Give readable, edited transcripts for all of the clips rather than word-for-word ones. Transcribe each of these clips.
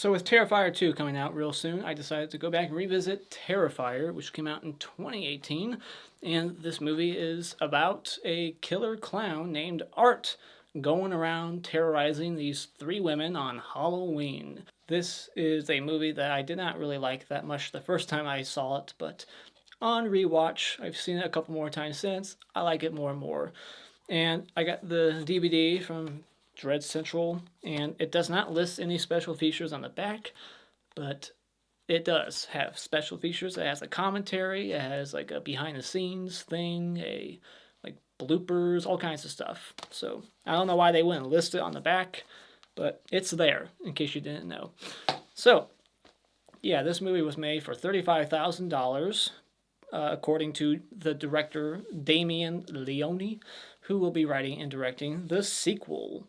So with Terrifier 2 coming out real soon, I decided to go back and revisit Terrifier, which came out in 2018. And this movie is about a killer clown named Art going around terrorizing these three women on Halloween. This is a movie that I did not really like that much the first time I saw it, but on rewatch, I've seen it a couple more times since. I like it more and more. And I got the DVD from Dread Central, and it does not list any special features on the back, but it does have special features. It has a commentary, it has like a behind the scenes thing, a like bloopers, all kinds of stuff. So I don't know why they wouldn't list it on the back, but it's there in case you didn't know. So yeah, this movie was made for $35,000, according to the director Damien Leone, who will be writing and directing the sequel.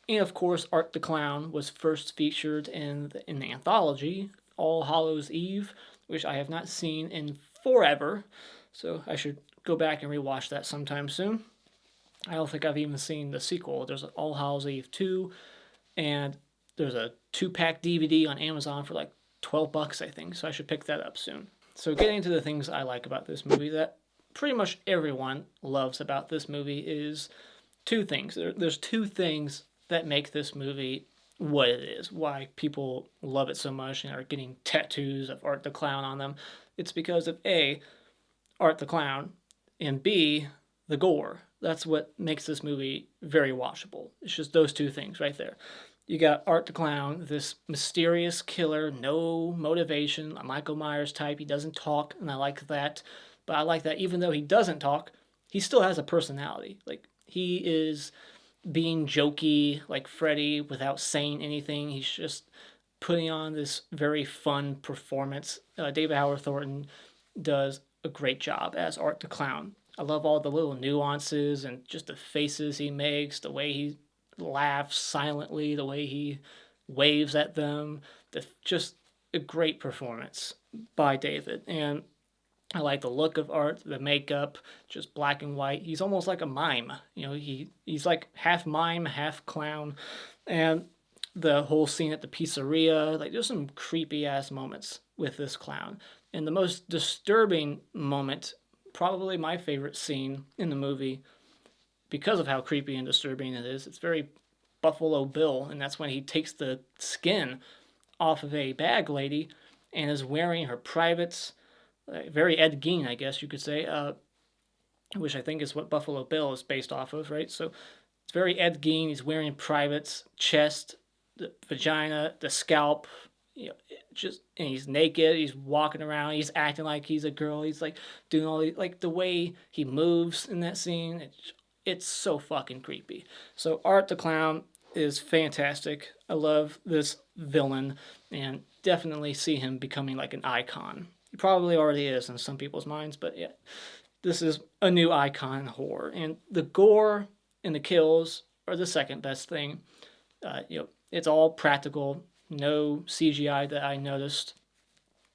And of course, Art the Clown was first featured in the anthology All Hallows Eve, which I have not seen in forever, so I should go back and rewatch that sometime soon. I don't think I've even seen the sequel. There's All Hallows Eve 2, and there's a 2-pack DVD on Amazon for like $12, I think, so I should pick that up soon. So getting into the things I like about this movie that pretty much everyone loves about this movie is two things. There's two things that make this movie what it is, why people love it so much and are getting tattoos of Art the Clown on them. It's because of A, Art the Clown, and B, the gore. That's what makes this movie very watchable. It's just those two things right there. You got Art the Clown, this mysterious killer, no motivation, a Michael Myers type. He doesn't talk, and I like that. But I like that even though he doesn't talk, he still has a personality. Like, he is being jokey like Freddy without saying anything. He's just putting on this very fun performance. David Howard Thornton does a great job as Art the Clown. I love all the little nuances and just the faces he makes, the way he laughs silently, the way he waves at them. Just a great performance by David. And I like the look of Art, the makeup, just black and white. He's almost like a mime. You know, he's like half mime, half clown. And the whole scene at the pizzeria, like there's some creepy ass moments with this clown. And the most disturbing moment, probably my favorite scene in the movie, because of how creepy and disturbing it is, it's very Buffalo Bill, and that's when he takes the skin off of a bag lady and is wearing her privates. Very Ed Gein, I guess you could say, which I think is what Buffalo Bill is based off of, right? So it's very Ed Gein. He's wearing privates, chest, the vagina, the scalp, you know, and he's naked. He's walking around. He's acting like he's a girl. He's like doing all like the way he moves in that scene. It's so fucking creepy. So Art the Clown is fantastic. I love this villain and definitely see him becoming like an icon. He probably already is in some people's minds, but yeah, this is a new icon in horror. And the gore and the kills are the second best thing. It's all practical, no CGI that I noticed.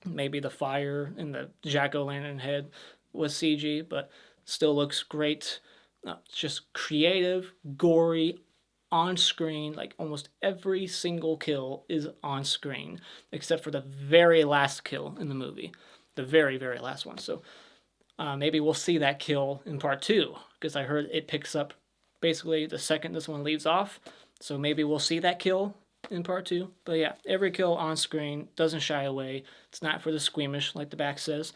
Maybe the fire in the jack-o'-lantern head was CG, but still looks great. It's just creative, gory, on screen. Like almost every single kill is on screen, except for the very last kill in the movie, the very, very last one. So maybe we'll see that kill in part 2, because I heard it picks up basically the second this one leaves off. So maybe we'll see that kill in part 2. But yeah, every kill on screen, doesn't shy away. It's not for the squeamish, like the back says.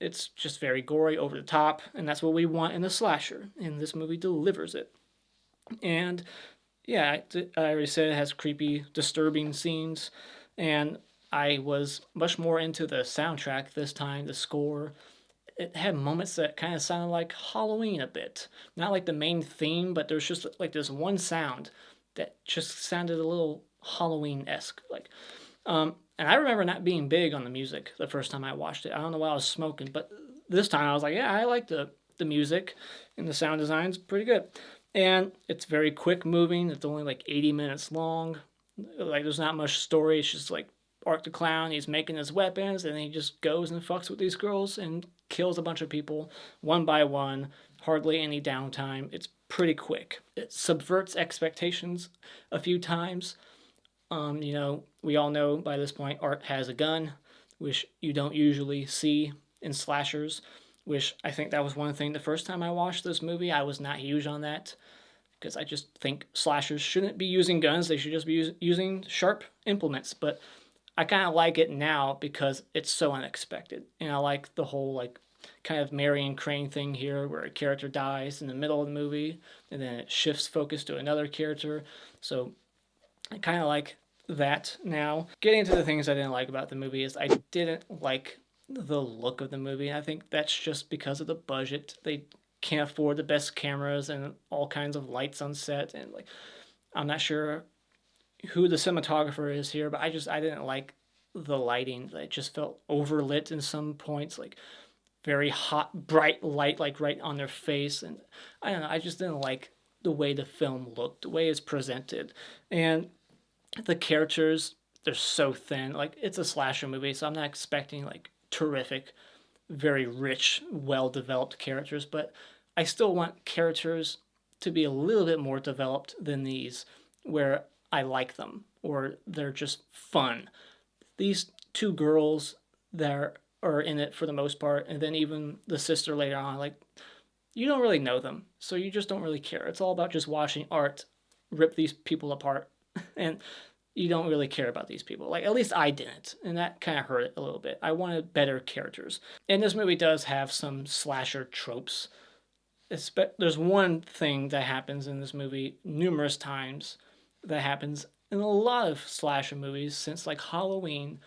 It's just very gory, over the top, and that's what we want in a slasher, and this movie delivers it. And yeah, I already said it has creepy, disturbing scenes, and I was much more into the soundtrack this time, the score. It had moments that kind of sounded like Halloween a bit. Not like the main theme, but there's just like this one sound that just sounded a little Halloween-esque. And I remember not being big on the music the first time I watched it. I don't know why I was smoking, but this time I was like, yeah, I like the music, and the sound design's pretty good. And it's very quick moving. It's only like 80 minutes long. Like there's not much story. It's just like Art the Clown, he's making his weapons, and he just goes and fucks with these girls and kills a bunch of people one by one. Hardly any downtime. It's pretty quick. It subverts expectations a few times. We all know by this point Art has a gun, which you don't usually see in slashers, which I think that was one thing the first time I watched this movie. I was not huge on that because I just think slashers shouldn't be using guns. They should just be using sharp implements. But I kind of like it now because it's so unexpected. And I like the whole, like, kind of Marion Crane thing here where a character dies in the middle of the movie and then it shifts focus to another character. So I kind of like that now. Getting into the things I didn't like about the movie is I didn't like the look of the movie. I think that's just because of the budget. They can't afford the best cameras and all kinds of lights on set, and like I'm not sure who the cinematographer is here, but I didn't like the lighting. It just felt overlit in some points, like very hot, bright light, like right on their face, and I don't know. I just didn't like the way the film looked, the way it's presented, and the characters. They're so thin. Like it's a slasher movie, so I'm not expecting like terrific, very rich, well developed characters, but I still want characters to be a little bit more developed than these, where I like them or they're just fun. These two girls that are in it for the most part, and then even the sister later on, like you don't really know them, so you just don't really care. It's all about just watching Art rip these people apart, and you don't really care about these people. Like, at least I didn't, and that kind of hurt it a little bit. I wanted better characters. And this movie does have some slasher tropes. There's one thing that happens in this movie numerous times that happens in a lot of slasher movies since, like, Halloween,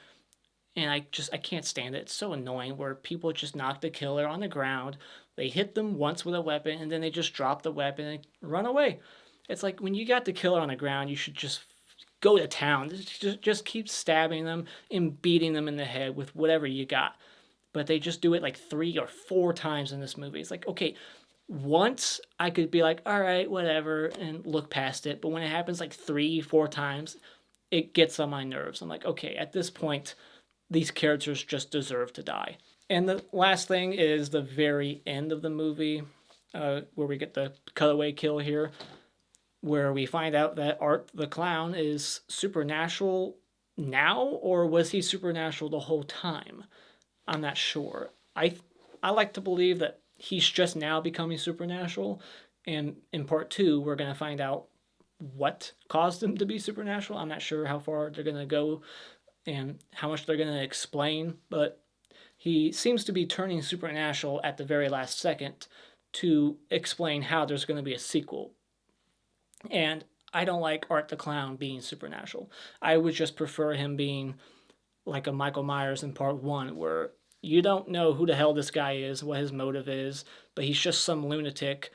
and I can't stand it. It's so annoying where people just knock the killer on the ground, they hit them once with a weapon, and then they just drop the weapon and run away. It's like, when you got the killer on the ground, you should just go to town. Just keep stabbing them and beating them in the head with whatever you got. But they just do it like 3 or 4 times in this movie. It's like, okay, once I could be like, all right, whatever, and look past it. But when it happens like 3, 4 times, it gets on my nerves. I'm like, okay, at this point, these characters just deserve to die. And the last thing is the very end of the movie, where we get the cutaway kill here, where we find out that Art the Clown is supernatural now, or was he supernatural the whole time? I'm not sure. I like to believe that he's just now becoming supernatural, and in part 2, we're going to find out what caused him to be supernatural. I'm not sure how far they're going to go and how much they're going to explain, but he seems to be turning supernatural at the very last second to explain how there's going to be a sequel. And I don't like Art the Clown being supernatural. I would just prefer him being like a Michael Myers in part 1, where you don't know who the hell this guy is, what his motive is, but he's just some lunatic,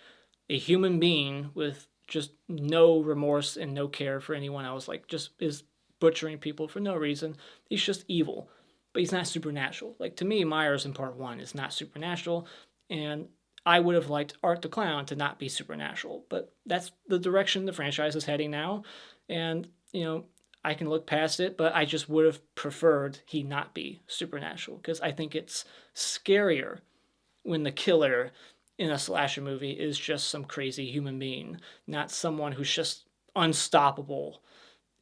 a human being with just no remorse and no care for anyone else, like just is butchering people for no reason. He's just evil, but he's not supernatural. Like, to me, Myers in part 1 is not supernatural, and I would have liked Art the Clown to not be supernatural, but that's the direction the franchise is heading now, and, I can look past it, but I just would have preferred he not be supernatural, because I think it's scarier when the killer in a slasher movie is just some crazy human being, not someone who's just unstoppable.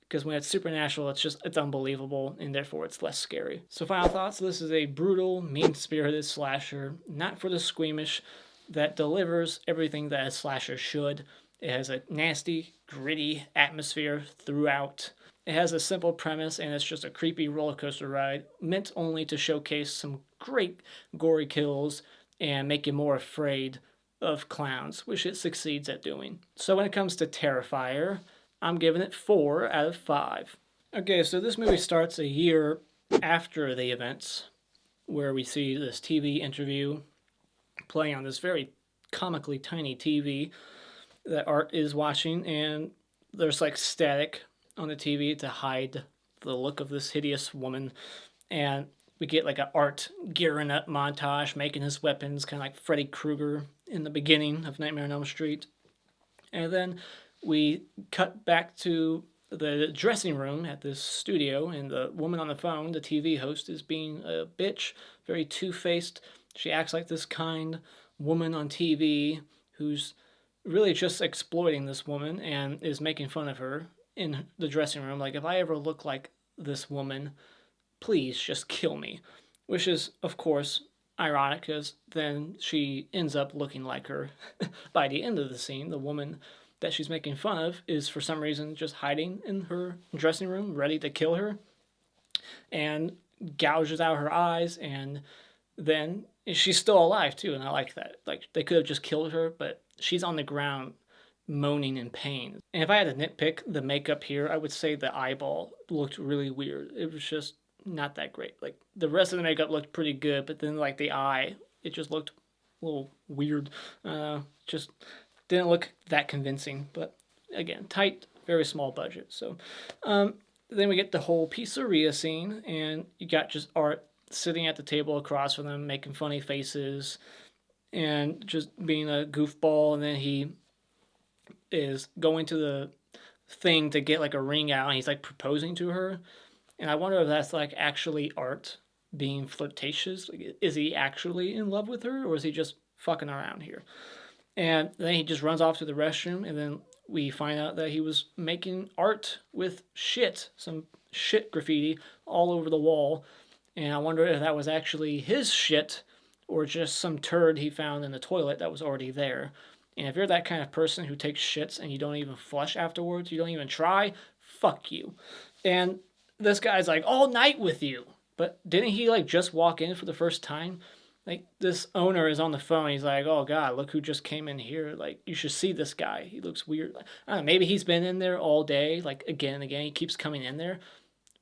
Because when it's supernatural, it's unbelievable, and therefore it's less scary. So final thoughts, this is a brutal, mean-spirited slasher, not for the squeamish, that delivers everything that a slasher should. It has a nasty, gritty atmosphere throughout. It has a simple premise, and it's just a creepy roller coaster ride, meant only to showcase some great gory kills and make you more afraid of clowns, which it succeeds at doing. So when it comes to Terrifier, I'm giving it 4 out of 5. Okay, so this movie starts a year after the events, where we see this TV interview playing on this very comically tiny TV that Art is watching, and there's like static on the TV to hide the look of this hideous woman, and we get like an Art gearing up montage, making his weapons, kind of like Freddy Krueger in the beginning of Nightmare on Elm Street. And then we cut back to the dressing room at this studio, and the woman on the phone, the TV host, is being a bitch, very two-faced. She acts like this kind woman on TV who's really just exploiting this woman and is making fun of her in the dressing room, like, if I ever look like this woman, please just kill me. Which is, of course, ironic because then she ends up looking like her by the end of the scene. The woman that she's making fun of is for some reason just hiding in her dressing room, ready to kill her, and gouges out her eyes, and then she's still alive too, and I like that. Like, they could have just killed her, but she's on the ground moaning in pain. And if I had to nitpick the makeup here, I would say the eyeball looked really weird. It was just not that great. Like, the rest of the makeup looked pretty good, but then like the eye, it just looked a little weird. Just didn't look that convincing. But again, tight, very small budget. So then we get the whole pizzeria scene, and you got just Art sitting at the table across from them, making funny faces and just being a goofball. And then he is going to the thing to get like a ring out, and he's like proposing to her. And I wonder if that's like actually Art being flirtatious. Like, is he actually in love with her, or is he just fucking around here? And then he just runs off to the restroom, and then we find out that he was making art with shit, some shit graffiti all over the wall. And I wonder if that was actually his shit or just some turd he found in the toilet that was already there. And if you're that kind of person who takes shits and you don't even flush afterwards, you don't even try, fuck you. And this guy's like, all night with you. But didn't he like just walk in for the first time? Like, this owner is on the phone. He's like, oh God, look who just came in here. Like, you should see this guy. He looks weird. I don't know, maybe he's been in there all day, like again and again. He keeps coming in there.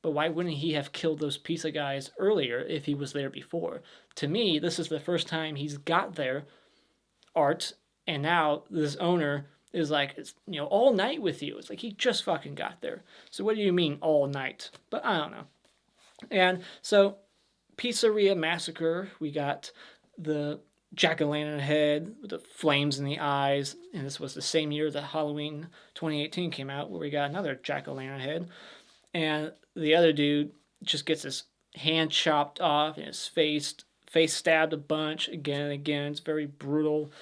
But why wouldn't he have killed those pizza guys earlier if he was there before? To me, this is the first time he's got there, Art, and now this owner is like, it's, all night with you. It's like he just fucking got there. So what do you mean all night? But I don't know. And so Pizzeria Massacre, we got the jack-o'-lantern head with the flames in the eyes. And this was the same year that Halloween 2018 came out, where we got another jack-o'-lantern head. And the other dude just gets his hand chopped off and his face stabbed a bunch again and again. It's very brutal.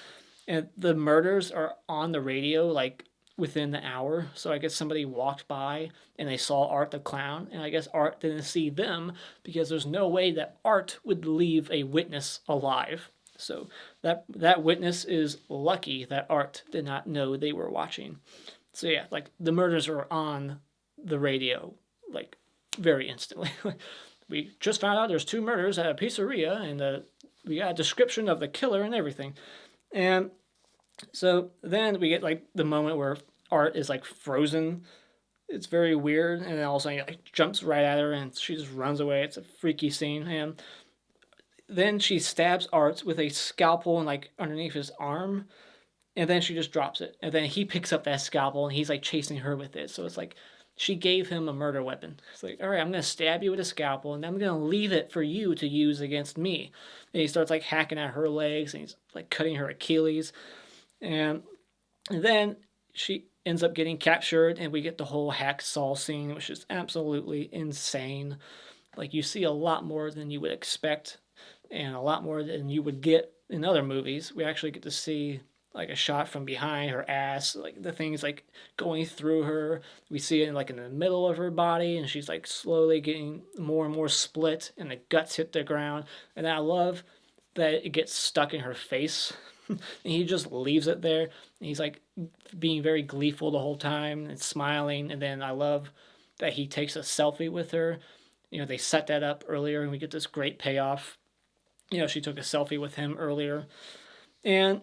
And the murders are on the radio, like, within the hour. So I guess somebody walked by and they saw Art the clown. And I guess Art didn't see them because there's no way that Art would leave a witness alive. So that witness is lucky that Art did not know they were watching. So yeah, like, the murders are on the radio, like, very instantly. We just found out there's 2 murders at a pizzeria, and we got a description of the killer and everything. And so then we get like the moment where Art is like frozen. It's very weird, and then all of a sudden he like jumps right at her and she just runs away. It's a freaky scene. And then she stabs Art with a scalpel and like underneath his arm, and then she just drops it. And then he picks up that scalpel and he's like chasing her with it. So it's like she gave him a murder weapon. It's like, all right, I'm going to stab you with a scalpel, and then I'm going to leave it for you to use against me. And he starts like hacking at her legs, and he's like cutting her Achilles. And then she ends up getting captured, and we get the whole hacksaw scene, which is absolutely insane. Like, you see a lot more than you would expect, and a lot more than you would get in other movies. We actually get to see like a shot from behind her ass, like the thing's like going through her. We see it like in the middle of her body, and she's like slowly getting more and more split, and the guts hit the ground. And I love that it gets stuck in her face, and he just leaves it there. And he's like being very gleeful the whole time and smiling. And then I love that he takes a selfie with her. They set that up earlier, and we get this great payoff. She took a selfie with him earlier, and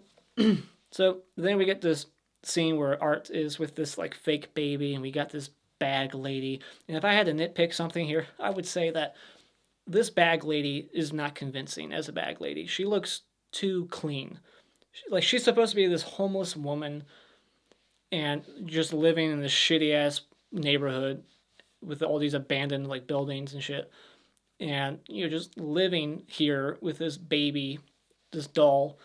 so then we get this scene where Art is with this like fake baby, and we got this bag lady. And if I had to nitpick something here, I would say that this bag lady is not convincing as a bag lady. She looks too clean. She's supposed to be this homeless woman and just living in this shitty ass neighborhood with all these abandoned like buildings and shit. And just living here with this baby, this doll.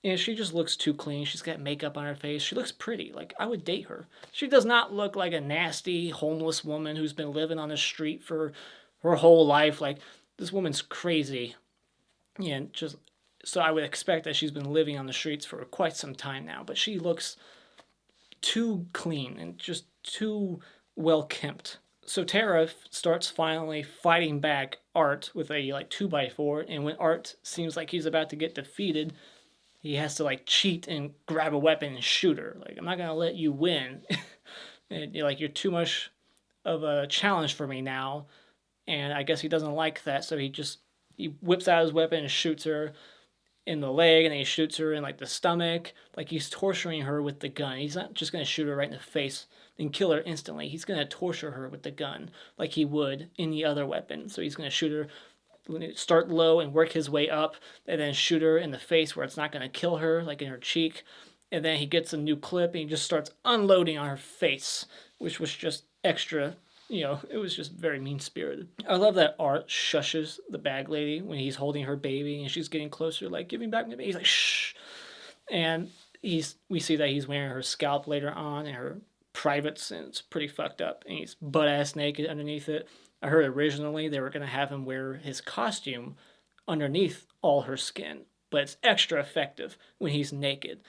And she just looks too clean. She's got makeup on her face. She looks pretty. Like, I would date her. She does not look like a nasty homeless woman who's been living on the street for her whole life. Like, this woman's crazy. And just, so I would expect that she's been living on the streets for quite some time now. But she looks too clean and just too well kempt. So Tara starts finally fighting back Art with a like 2x4, and when Art seems like he's about to get defeated, he has to like cheat and grab a weapon and shoot her. Like, I'm not gonna let you win. And, you're too much of a challenge for me now. And I guess he doesn't like that, so he whips out his weapon and shoots her in the leg, and then he shoots her in like the stomach. Like, he's torturing her with the gun. He's not just gonna shoot her right in the face and kill her instantly. He's gonna torture her with the gun like he would any other weapon. So he's gonna shoot her, start low and work his way up, and then shoot her in the face where it's not gonna kill her, like in her cheek. And then he gets a new clip and he just starts unloading on her face, which was just extra. It was just very mean spirited. I love that Art shushes the bag lady when he's holding her baby and she's getting closer, like, give me back my baby. He's like, shh. And we see that he's wearing her scalp later on and her privates, and it's pretty fucked up. And he's butt ass naked underneath it. I heard originally they were going to have him wear his costume underneath all her skin, but it's extra effective when he's naked.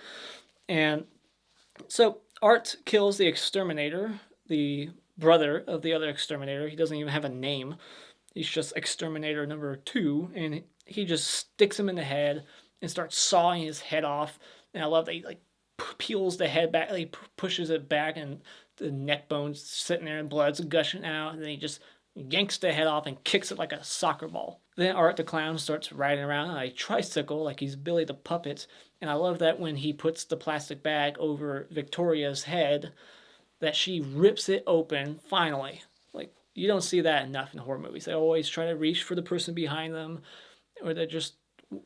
And so Art kills the Exterminator, the brother of the other Exterminator. He doesn't even have a name. He's just Exterminator number 2, and he just sticks him in the head and starts sawing his head off. And I love that he like peels the head back, he pushes it back, and the neck bone's sitting there and blood's gushing out, and then he just yanks the head off and kicks it like a soccer ball. Then Art the Clown starts riding around on a tricycle like he's Billy the Puppet, and I love that when he puts the plastic bag over Victoria's head, that she rips it open, finally. Like, you don't see that enough in horror movies. They always try to reach for the person behind them, or they're just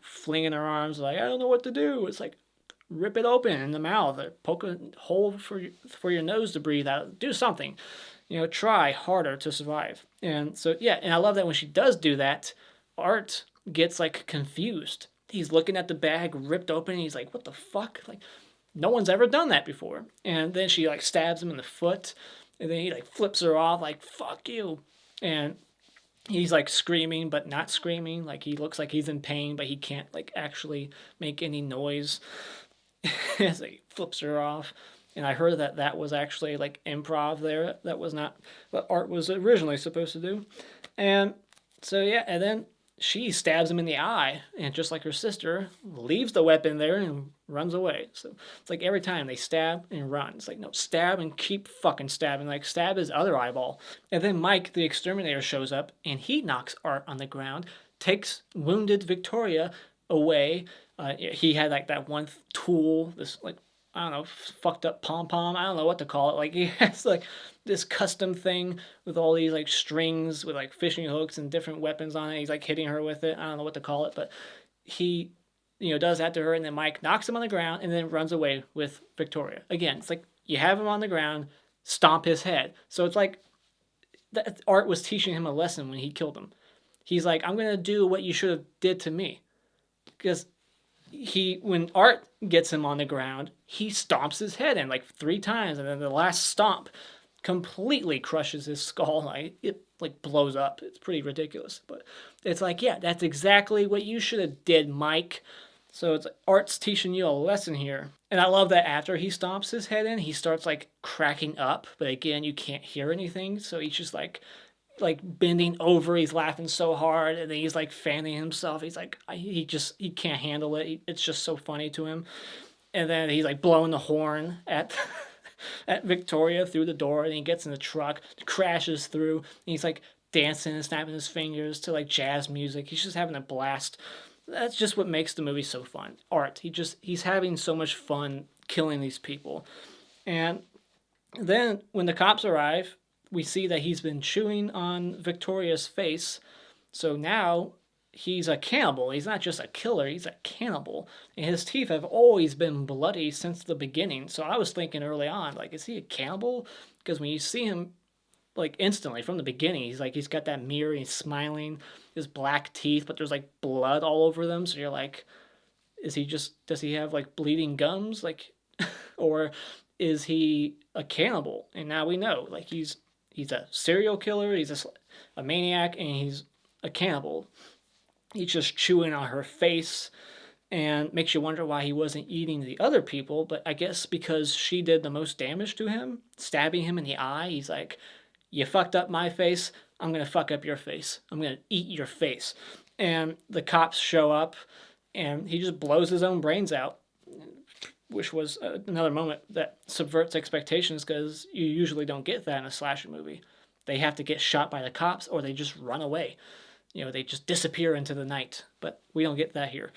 flinging their arms like, I don't know what to do. It's like, rip it open in the mouth, or poke a hole for your nose to breathe out. Do something. Try harder to survive. And so, yeah, and I love that when she does do that, Art gets, like, confused. He's looking at the bag ripped open, and he's like, what the fuck? Like, no one's ever done that before. And then she, like, stabs him in the foot, and then he, like, flips her off, like, fuck you. And he's, like, screaming, but not screaming. Like, he looks like he's in pain, but he can't, like, actually make any noise as he flips her off. And I heard that was actually, like, improv there. That was not what Art was originally supposed to do. And so, yeah, and then she stabs him in the eye, and just like her sister, leaves the weapon there and runs away. So it's like every time they stab and run. It's like, no, stab and keep fucking stabbing. Like, stab his other eyeball. And then Mike, the Exterminator, shows up, and he knocks Art on the ground, takes wounded Victoria away. He had, like, that one tool, this, like, I don't know, fucked up pom-pom. I don't know what to call it. Like, he has, like, this custom thing with all these, like, strings with, like, fishing hooks and different weapons on it. He's, like, hitting her with it. I don't know what to call it, but he, does that to her, and then Mike knocks him on the ground and then runs away with Victoria. Again, it's like, you have him on the ground, stomp his head. So it's like, that Art was teaching him a lesson when he killed him. He's like, I'm going to do what you should have did to me. Because when Art gets him on the ground, he stomps his head in like 3 times, and then the last stomp completely crushes his skull. Like, it like blows up. It's pretty ridiculous, but it's like, yeah, that's exactly what you should have did, Mike. So it's like Art's teaching you a lesson here. And I love that after he stomps his head in, he starts like cracking up, but again, you can't hear anything, so he's just like bending over, he's laughing so hard, and then he's like fanning himself. He's like, he can't handle it. It's just so funny to him. And then he's like blowing the horn at at Victoria through the door, and he gets in the truck, crashes through, and he's like dancing and snapping his fingers to like jazz music. He's just having a blast. That's just what makes the movie so fun. Art, he's having so much fun killing these people. And then when the cops arrive, we see that he's been chewing on Victoria's face. So now he's a cannibal. He's not just a killer, he's a cannibal. And his teeth have always been bloody since the beginning. So I was thinking early on, like, is he a cannibal? Because when you see him, like, instantly from the beginning, he's got that mirror, he's smiling, his black teeth, but there's like blood all over them. So you're like, does he have like bleeding gums? Like, or is he a cannibal? And now we know, like, he's a serial killer, he's a maniac, and he's a cannibal. He's just chewing on her face, and makes you wonder why he wasn't eating the other people. But I guess because she did the most damage to him, stabbing him in the eye, he's like, you fucked up my face, I'm going to fuck up your face. I'm going to eat your face. And the cops show up, and he just blows his own brains out, which was another moment that subverts expectations, because you usually don't get that in a slasher movie. They have to get shot by the cops, or they just run away. They just disappear into the night. But we don't get that here.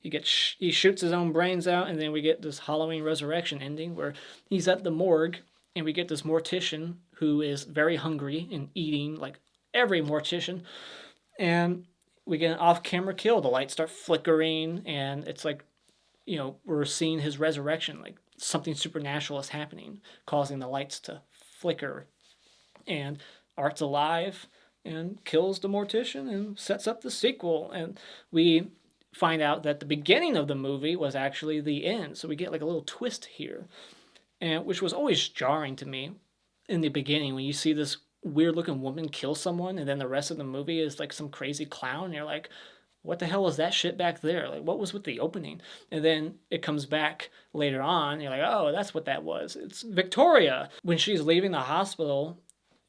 He shoots his own brains out, and then we get this Halloween Resurrection ending where he's at the morgue, and we get this mortician who is very hungry and eating like every mortician, and we get an off-camera kill. The lights start flickering, and it's like, we're seeing his resurrection, like something supernatural is happening, causing the lights to flicker, and Art's alive and kills the mortician and sets up the sequel, and we find out that the beginning of the movie was actually the end. So we get like a little twist here, and which was always jarring to me in the beginning when you see this weird looking woman kill someone, and then the rest of the movie is like some crazy clown. And you're like, what the hell is that shit back there? Like, what was with the opening? And then it comes back later on. And you're like, oh, that's what that was. It's Victoria. When she's leaving the hospital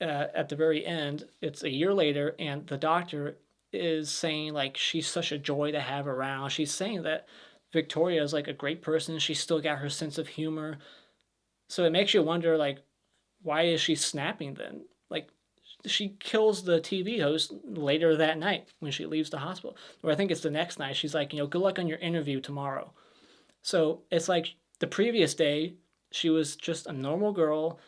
at the very end, it's a year later, and the doctor is saying like she's such a joy to have around. She's saying that Victoria is like a great person. She's still got her sense of humor. So it makes you wonder, like, why is she snapping then? Like, she kills the TV host later that night when she leaves the hospital. Or I think it's the next night. She's like, good luck on your interview tomorrow. So it's like the previous day, she was just a normal girl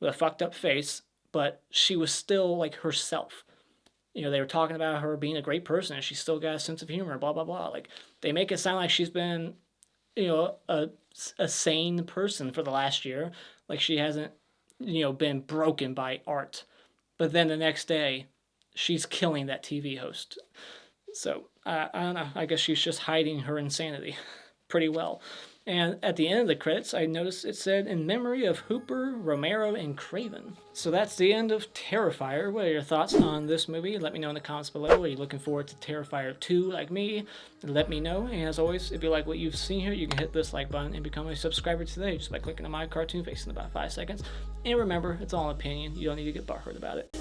with a fucked up face, but she was still like herself. They were talking about her being a great person, and she's still got a sense of humor, blah, blah, blah. Like, they make it sound like she's been, a sane person for the last year. Like, she hasn't, been broken by Art. But then the next day, she's killing that TV host. So, I don't know. I guess she's just hiding her insanity pretty well. And at the end of the credits, I noticed it said, in memory of Hooper, Romero, and Craven. So that's the end of Terrifier. What are your thoughts on this movie? Let me know in the comments below. Are you looking forward to Terrifier 2 like me? Let me know. And as always, if you like what you've seen here, you can hit this like button and become a subscriber today just by clicking on my cartoon face in about 5 seconds. And remember, it's all an opinion. You don't need to get butthurt about it.